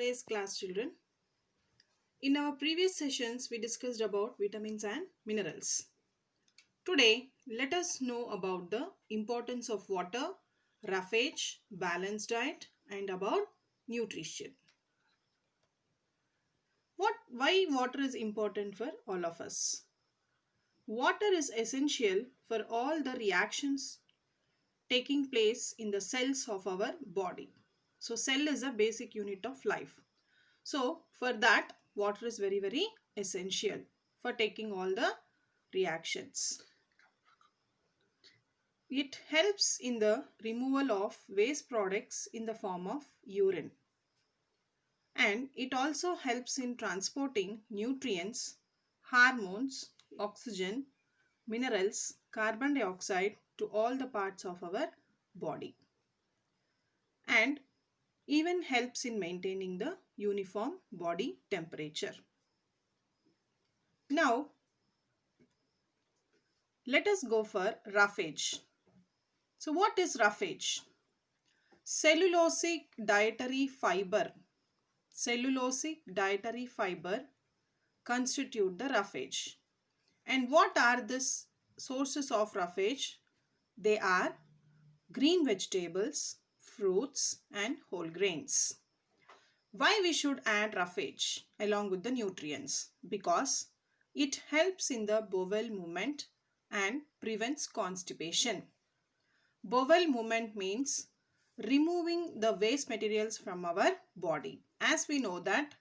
today's class, children. In our previous sessions, we discussed about vitamins and minerals. Today, let us know about the importance of water, roughage, balanced diet, and about nutrition. Why water is important for all of us? Water is essential for all the reactions taking place in the cells of our body. So, cell is a basic unit of life. So for that, water is very essential for taking all the reactions. It helps in the removal of waste products in the form of urine. And it also helps in transporting nutrients, hormones, oxygen, minerals, carbon dioxide to all the parts of our body. And even helps in maintaining the uniform body temperature. Now, let us go for roughage. So what is roughage? Cellulosic dietary fiber. Cellulosic dietary fiber constitute the roughage. And what are these sources of roughage? They are green vegetables, fruits and whole grains. Why we should add roughage along with the nutrients? Because it helps in the bowel movement and prevents constipation. Bowel movement means removing the waste materials from our body. As we know that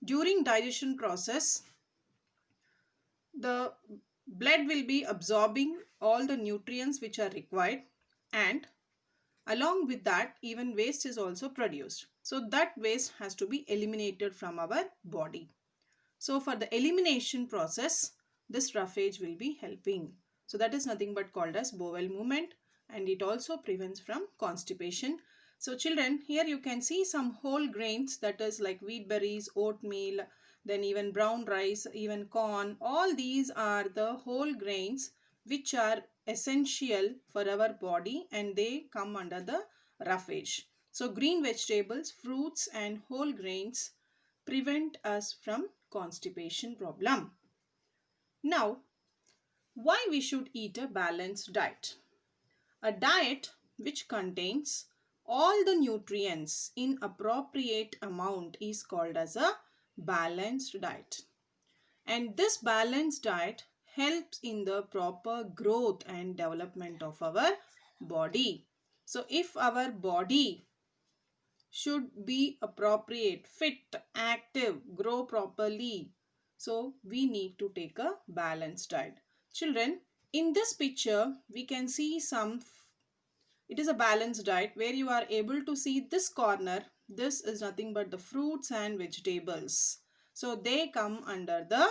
during digestion process, the blood will be absorbing all the nutrients which are required, and along with that even waste is also produced. So that waste has to be eliminated from our body. So for the elimination process, this roughage will be helping. So that is nothing but called as bowel movement, and it also prevents from constipation. So children, here you can see some whole grains, that is like wheat berries, oatmeal, then even brown rice, even corn. All these are the whole grains which are essential for our body and they come under the roughage. So green vegetables, fruits and whole grains prevent us from constipation problem. Now, why we should eat a balanced diet? A diet which contains all the nutrients in appropriate amount is called as a balanced diet. And this balanced diet helps in the proper growth and development of our body. So if our body should be appropriate, fit, active, grow properly, so we need to take a balanced diet. Children, in this picture we can see it is a balanced diet where you are able to see this corner. This is nothing but the fruits and vegetables. So they come under the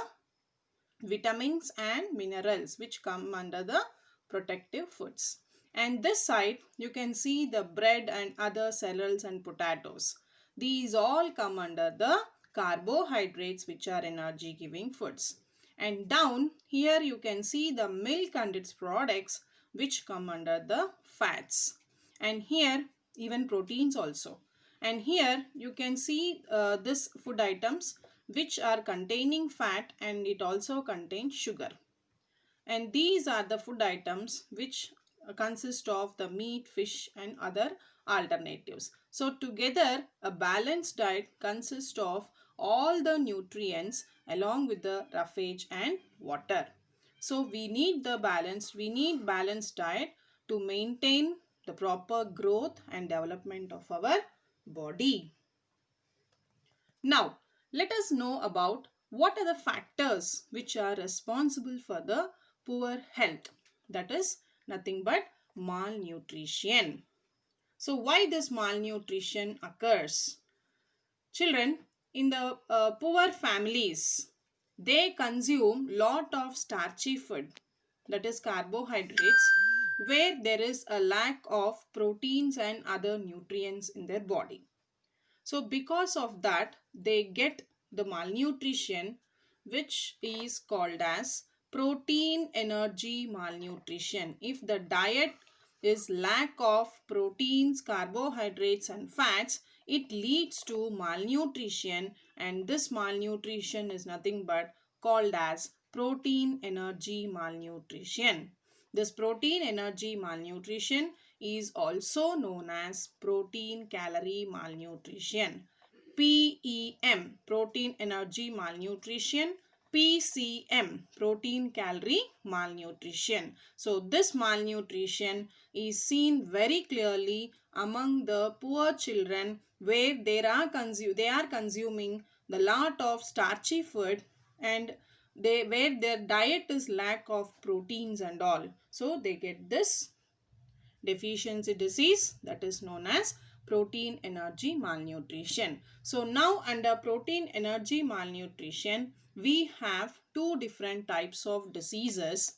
vitamins and minerals which come under the protective foods. And this side you can see the bread and other cereals and potatoes. These all come under the carbohydrates which are energy giving foods. And down here you can see the milk and its products which come under the fats. And here even proteins also. And here you can see this food items which are containing fat, and it also contains sugar. And these are the food items which consist of the meat, fish and other alternatives. So together a balanced diet consists of all the nutrients along with the roughage and water. So we need balanced diet to maintain the proper growth and development of our body. Now, let us know about what are the factors which are responsible for the poor health. That is nothing but malnutrition. So why this malnutrition occurs? Children, in the poor families, they consume lot of starchy food, that is carbohydrates, where there is a lack of proteins and other nutrients in their body. So because of that, they get the malnutrition which is called as protein energy malnutrition. If the diet is lack of proteins, carbohydrates and fats, it leads to malnutrition, and this malnutrition is nothing but called as protein energy malnutrition. This protein energy malnutrition is also known as protein calorie malnutrition. PEM, protein energy malnutrition. PCM, protein calorie malnutrition. So this malnutrition is seen very clearly among the poor children, where they are consuming the lot of starchy food, and where their diet is lack of proteins and all. So they get this deficiency disease, that is known as protein energy malnutrition. So now under protein energy malnutrition, we have two different types of diseases,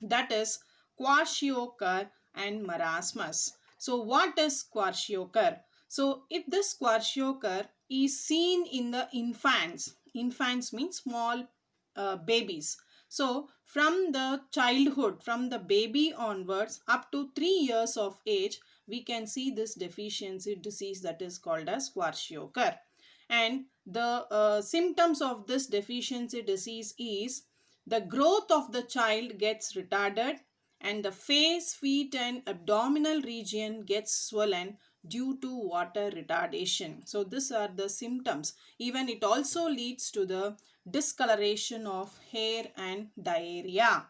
that is kwashiorkor and marasmus. So what is kwashiorkor? So if this kwashiorkor is seen in the infants means small babies. So from the childhood, from the baby onwards up to 3 years of age, we can see this deficiency disease, that is called as kwashiorkor. And the symptoms of this deficiency disease is the growth of the child gets retarded, and the face, feet and abdominal region gets swollen due to water retardation. So these are the symptoms. Even it also leads to the discoloration of hair and diarrhea.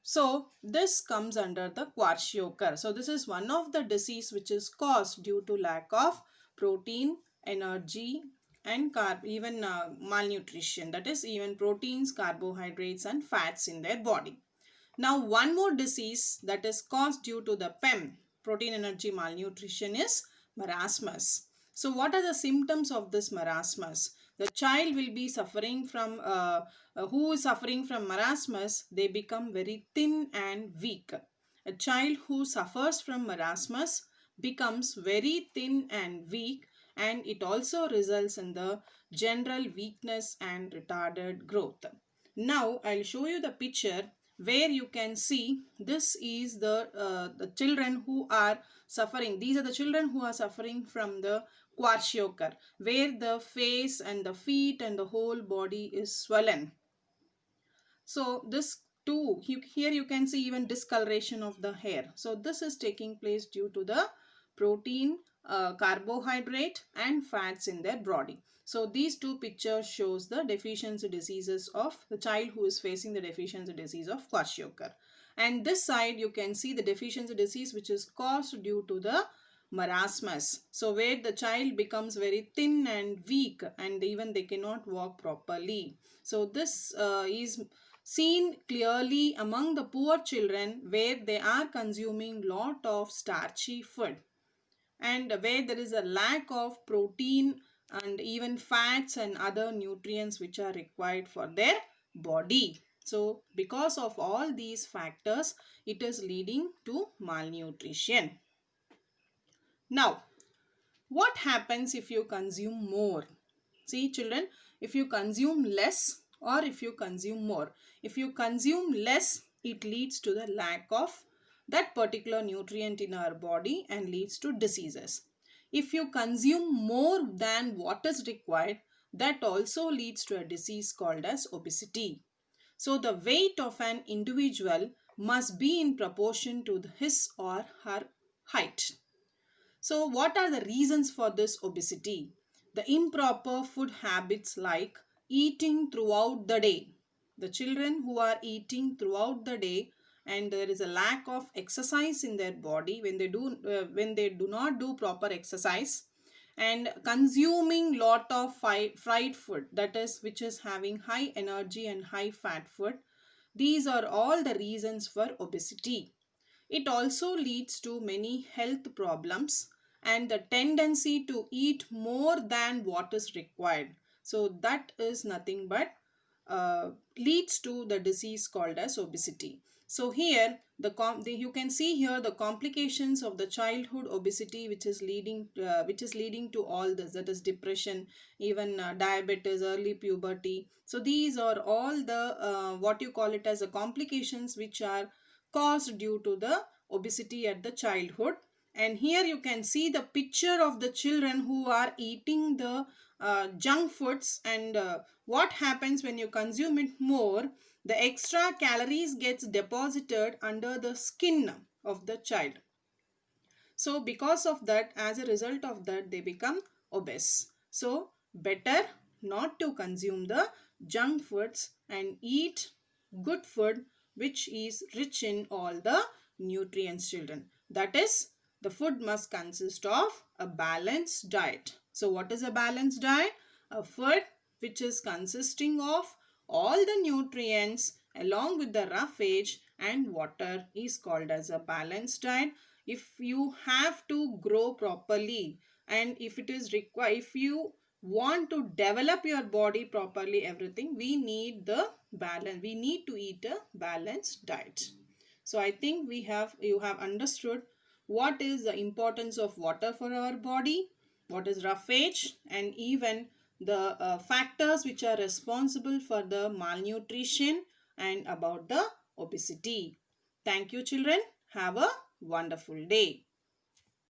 So this comes under the kwashiorkor. So this is one of the disease which is caused due to lack of protein, energy and even malnutrition, that is even proteins, carbohydrates and fats in their body. Now one more disease that is caused due to the PEM, protein energy malnutrition, is marasmus. So what are the symptoms of this marasmus? The child will be suffering from who is suffering from marasmus, they become very thin and weak. A child who suffers from marasmus becomes very thin and weak, and it also results in the general weakness and retarded growth. Now I'll show you the picture where you can see this is the children who are suffering. These are the children who are suffering from the kwashiorkor, where the face and the feet and the whole body is swollen. So this too, here you can see even discoloration of the hair. So this is taking place due to the protein, carbohydrate and fats in their body. So these two pictures shows the deficiency diseases of the child who is facing the deficiency disease of kwashiorkor. And this side you can see the deficiency disease which is caused due to the marasmus. So where the child becomes very thin and weak, and even they cannot walk properly. So this is seen clearly among the poor children, where they are consuming lot of starchy food, and where there is a lack of protein and even fats and other nutrients which are required for their body. So because of all these factors, it is leading to malnutrition. Now what happens if you consume more? See children, if you consume less or if you consume more. If you consume less, it leads to the lack of that particular nutrient in our body and leads to diseases. If you consume more than what is required, that also leads to a disease called as obesity. So the weight of an individual must be in proportion to his or her height. So what are the reasons for this obesity? The improper food habits like eating throughout the day. The children who are eating throughout the day, and there is a lack of exercise in their body when they do not do proper exercise, and consuming lot of fried food, that is which is having high energy and high fat food. These are all the reasons for obesity. It also leads to many health problems and the tendency to eat more than what is required. So that is nothing but leads to the disease called as obesity. So here you can see here the complications of the childhood obesity, which is leading to all this, that is depression, even diabetes, early puberty. So these are all the what you call it as the complications which are caused due to the obesity at the childhood. And here you can see the picture of the children who are eating the junk foods, and what happens when you consume it more, the extra calories gets deposited under the skin of the child. So because of that, as a result of that, they become obese. So better not to consume the junk foods and eat good food which is rich in all the nutrients, children. That is, the food must consist of a balanced diet. So what is a balanced diet? A food which is consisting of all the nutrients along with the roughage and water is called as a balanced diet. If you have to grow properly, and if it is required, if you want to develop your body properly, everything, we need the balance, we need to eat a balanced diet. So I think you have understood what is the importance of water for our body, what is roughage, and even the factors which are responsible for the malnutrition and about the obesity. Thank you, children. Have a wonderful day.